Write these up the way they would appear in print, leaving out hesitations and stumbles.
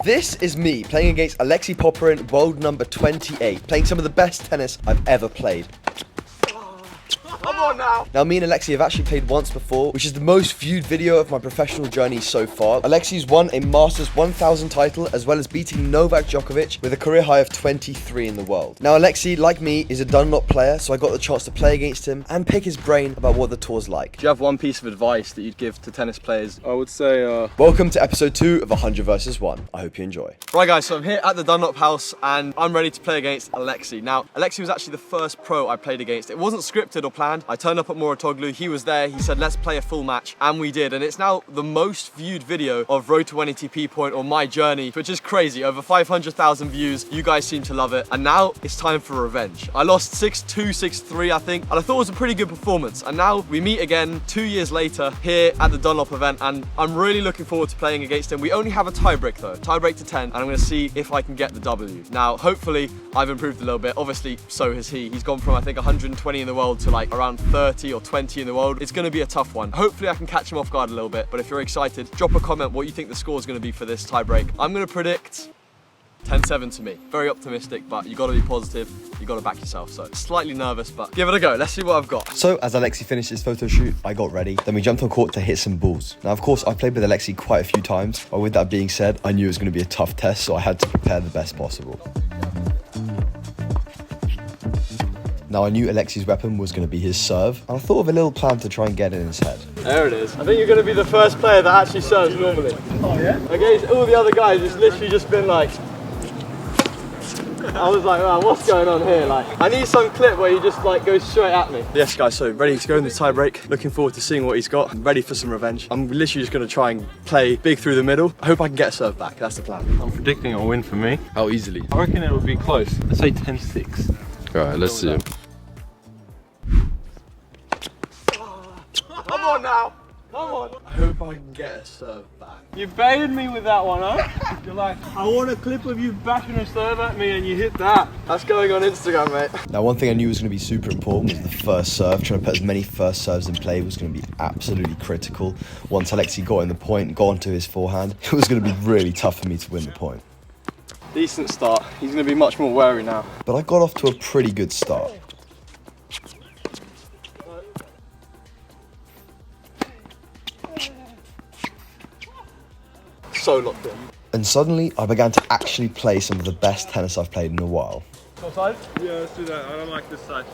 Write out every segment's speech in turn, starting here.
This is me playing against Alexei Popyrin, world number 28, playing some of the best tennis I've ever played. Come on now! Now, me and Alexei have actually played once before, which is the most viewed video of my professional journey so far. Alexei's won a Masters 1000 title, as well as beating Novak Djokovic with a career high of 23 in the world. Now, Alexei, like me, is a Dunlop player, so I got the chance to play against him and pick his brain about what the tour's like. Do you have one piece of advice that you'd give to tennis players? I would say, Welcome to episode 2 of 100 vs 1. I hope you enjoy. Right guys, so I'm here at the Dunlop house and I'm ready to play against Alexei. Now, Alexei was actually the first pro I played against. It wasn't scripted or planned. I turned up at Moratoglu, he was there, he said let's play a full match, and we did, and it's now the most viewed video of Road to 1 ATP point or my journey, which is crazy. Over 500,000 views, you guys seem to love it, and now it's time for revenge. I lost 6-2, 6-3 I think, and I thought it was a pretty good performance, and now we meet again 2 years later here at the Dunlop event, and I'm really looking forward to playing against him. We only have a tiebreak though, tiebreak to 10, and I'm going to see if I can get the W. Now, hopefully I've improved a little bit, obviously so has he. He's gone from I think 120 in the world to like around 30 or 20 in the world. It's going to be a tough one. Hopefully I can catch him off guard a little bit, but if you're excited, drop a comment what you think the score is going to be for this tiebreak. I'm going to predict 10-7 to me. Very optimistic, but you got to be positive. You got to back yourself. So slightly nervous, but give it a go. Let's see what I've got. So as Alexei finished his photo shoot, I got ready. Then we jumped on court to hit some balls. Now, of course, I've played with Alexei quite a few times, but with that being said, I knew it was going to be a tough test, so I had to prepare the best possible. Now, I knew Alexei's weapon was going to be his serve, and I thought of a little plan to try and get it in his head. There it is. I think you're going to be the first player that actually serves normally. Oh yeah? Against all the other guys, it's literally just been like... I was like, wow, what's going on here? Like, I need some clip where he just like goes straight at me. Yes guys, so ready to go in the tie break. Looking forward to seeing what he's got. I'm ready for some revenge. I'm literally just going to try and play big through the middle. I hope I can get a serve back. That's the plan. I'm predicting a win for me. How easily? I reckon it will be close. Let's say 10-6. Alright, let's see. Come on now! Come on! I hope I can get a serve back. You baited me with that one, huh? You're like, I want a clip of you bashing a serve at me, and you hit that. That's going on Instagram, mate. Now, one thing I knew was going to be super important was the first serve. Trying to put as many first serves in play was going to be absolutely critical. Once Alexei got in the point, got onto his forehand, it was going to be really tough for me to win the point. Decent start. He's going to be much more wary now. But I got off to a pretty good start. So locked in. And suddenly, I began to actually play some of the best tennis I've played in a while. What side? Yeah, let's do that. I don't like this side.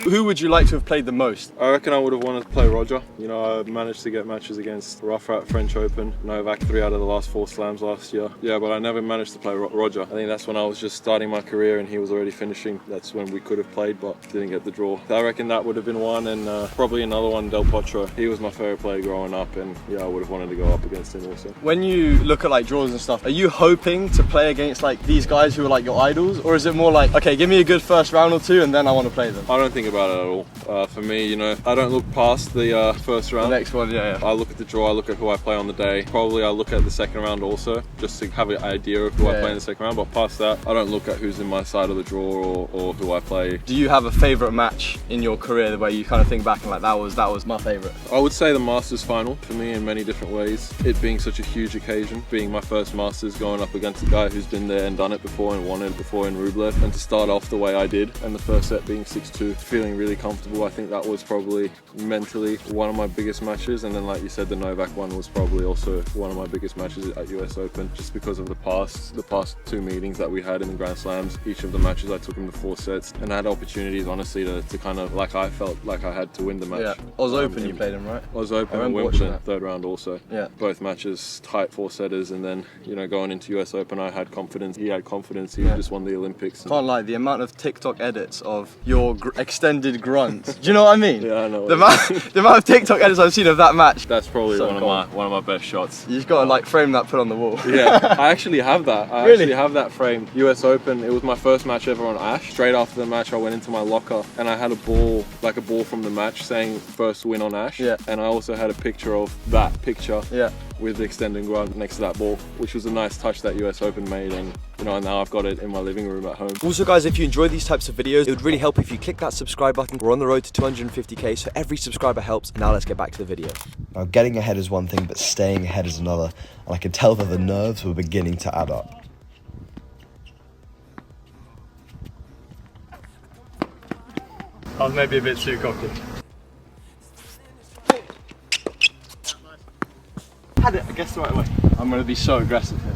Who would you like to have played the most? I reckon I would have wanted to play Roger. You know, I managed to get matches against Rafa at French Open, Novak 3 out of the last 4 slams last year. Yeah, but I never managed to play Roger. I think that's when I was just starting my career and he was already finishing. That's when we could have played, but didn't get the draw. I reckon that would have been one, and probably another one, Del Potro. He was my favourite player growing up, and yeah, I would have wanted to go up against him also. When you look at like draws and stuff, are you hoping to play against like these guys who are like your idols? Or is it more like, okay, give me a good first round or two and then I want to play them? I don't think about it at all. For me, you know, I don't look past the first round. The next one, yeah. I look at the draw, I look at who I play on the day. Probably I look at the second round also, just to have an idea of who I play in the second round. But past that, I don't look at who's in my side of the draw or who I play. Do you have a favourite match in your career where you kind of think back and like that was my favourite? I would say the Masters final for me in many different ways. It being such a huge occasion, being my first Masters, going up against a guy who's been there and done it before and won it before in Rublev, and to start off the way I did, and the first set being 6-2, feeling really comfortable. I think that was probably mentally one of my biggest matches, and then like you said, the Novak one was probably also one of my biggest matches at US Open, just because of the past 2 meetings that we had in the Grand Slams. Each of the matches I took them to 4 sets and I had opportunities honestly to kind of, like, I felt like I had to win the match. Yeah, Oz Open you played him, right? Oz Open and Wimbledon, 3rd round also. Yeah. Both matches tight 4-setters, and then, you know, going into US Open I had confidence, he had confidence, he just won the Olympics. Can't lie, the amount of TikTok edits of your extended grunt, do you know what I mean? Yeah, I know. The amount of TikTok edits I've seen of that match. That's probably so one of my best shots. You just got to like frame that, put on the wall. Yeah, I actually have that. I actually have that frame. US Open, it was my first match ever on Ash. Straight after the match I went into my locker and I had a ball from the match saying first win on Ash. Yeah. And I also had a picture of that picture. Yeah. with the extending ground next to that ball, which was a nice touch that US Open made, and you know, now I've got it in my living room at home. Also guys, if you enjoy these types of videos, it would really help if you click that subscribe button. We're on the road to 250k, so every subscriber helps. Now let's get back to the video. Now, getting ahead is one thing, but staying ahead is another, and I could tell that the nerves were beginning to add up. I was maybe a bit too cocky. Had it, I guess, the right way. I'm going to be so aggressive here.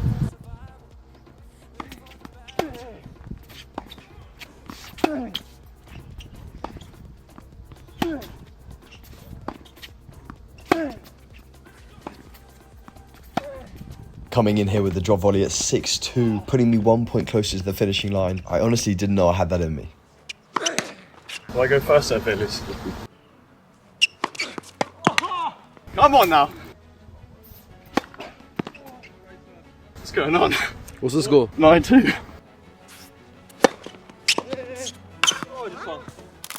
Coming in here with the drop volley at 6-2, putting me 1 point closer to the finishing line. I honestly didn't know I had that in me. Will I go first there, Felix? Come on now! What's going on? What's the score? 9-2.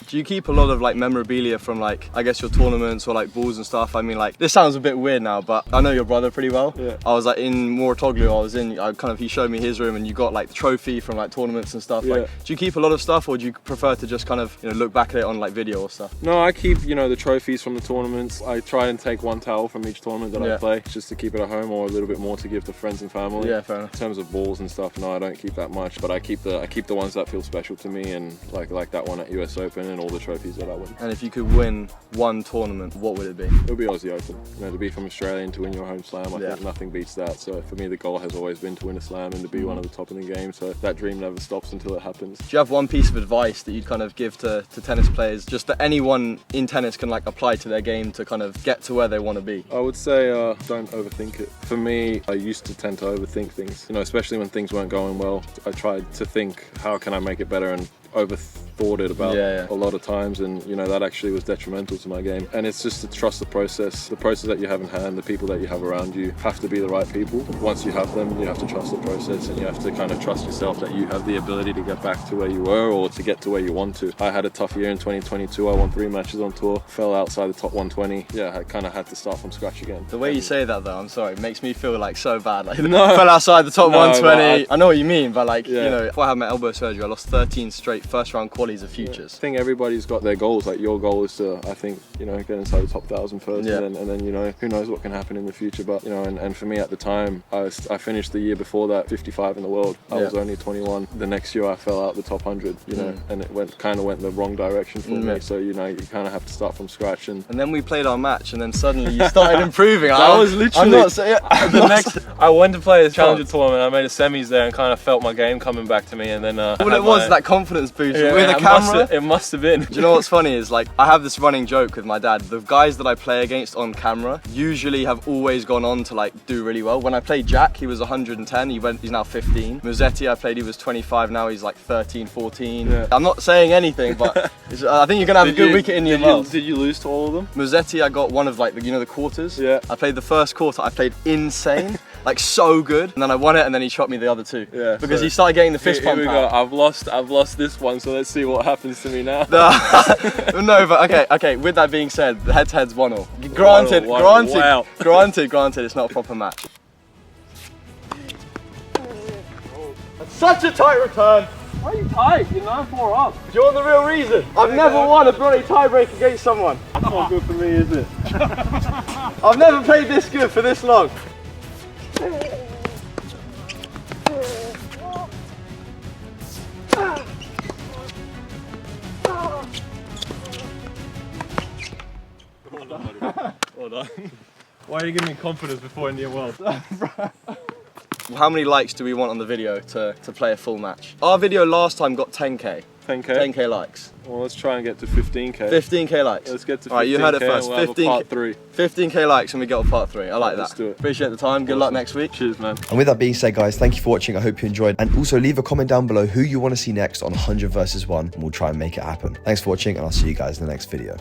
Do you keep a lot of like memorabilia from like, I guess, your tournaments or like balls and stuff? I mean, like, this sounds a bit weird now, but I know your brother pretty well. Yeah. I was like in Moratoglu, he showed me his room, and you got like the trophy from like tournaments and stuff. Yeah. Like, do you keep a lot of stuff, or do you prefer to just kind of, you know, look back at it on like video or stuff? No, I keep, you know, the trophies from the tournaments. I try and take one towel from each tournament that Yeah. I play, just to keep it at home, or a little bit more to give to friends and family. Yeah, fair enough. In terms of balls and stuff, no, I don't keep that much, but I keep the ones that feel special to me, and like that one at US Open and all the trophies that I win. And if you could win one tournament, what would it be? It'll be Aussie Open. You know, to be from Australia and to win your home slam, I Yeah. think nothing beats that. So for me, the goal has always been to win a slam and to be one of the top in the game. So that dream never stops until it happens. Do you have one piece of advice that you'd kind of give to tennis players, just that anyone in tennis can like apply to their game to kind of get to where they want to be? I would say don't overthink it. For me, I used to tend to overthink things. You know, especially when things weren't going well. I tried to think, how can I make it better, and overthought it about a lot of times, and you know, that actually was detrimental to my game. And it's just to trust the process that you have in hand. The people that you have around you have to be the right people. Once you have them, you have to trust the process, and you have to kind of trust yourself that you have the ability to get back to where you were, or to get to where you want to. I had a tough year in 2022. I won 3 matches on tour, fell outside the top 120. Yeah, I kind of had to start from scratch again. The way you say that though, I'm sorry, it makes me feel like so bad. Like, No. fell outside the top No, 120. I know what you mean, but like, Yeah. you know, before I had my elbow surgery, I lost 13 straight first round qualies of futures. I think everybody's got their goals. Like, your goal is to, I think, you know, get inside the top 1,000 first, Yeah. and then you know, who knows what can happen in the future. But you know, and for me at the time, I finished the year before that 55 in the world. I was only 21. The next year I fell out the top 100. You know, and it went the wrong direction for me. So you know, you kind of have to start from scratch. And then we played our match, and then suddenly you started improving. That was literally I'm not saying the next. I went to play a challenger tournament. I made a semis there and kind of felt my game coming back to me. And then well, it was that confidence boost Yeah, with a camera. It must have been. Do you know what's funny is, like, I have this running joke with my dad. The guys that I play against on camera usually have always gone on to like do really well. When I played Jack, he was 110. He's now 15. Musetti, I played, he was 25. Now he's like 13, 14. Yeah. I'm not saying anything, but I think you're gonna have a good week at Indian Wells. Did you lose to all of them? Musetti, I got one of like the quarters. Yeah. I played the first quarter. I played insane. Like, so good, and then I won it, and then he shot me the other two. Yeah, because so he started getting the fist here pump we go. out. I've lost this one, so let's see what happens to me now. No, but okay. With that being said, the head-to-head's 1-1. Granted, Wow. granted, it's not a proper match. That's such a tight return. Why are you tight? You're 9-4 up. Do you want the real reason? I've never won a bloody tiebreak against someone. That's not good for me, is it? I've never played this good for this long. Well done. Why are you giving me confidence before Indian Wells? How many likes do we want on the video to play a full match? Our video last time got 10k. 10k? 10k likes. Well, let's try and get to 15k. 15k likes. Let's get to 15k. Alright, you heard it first. We'll 15k, part 3. 15k likes and we get on part 3. I like that. Let's do it. Appreciate the time. Good luck next week. Cheers, man. And with that being said, guys, thank you for watching. I hope you enjoyed. And also leave a comment down below who you want to see next on 100 vs 1, and we'll try and make it happen. Thanks for watching, and I'll see you guys in the next video.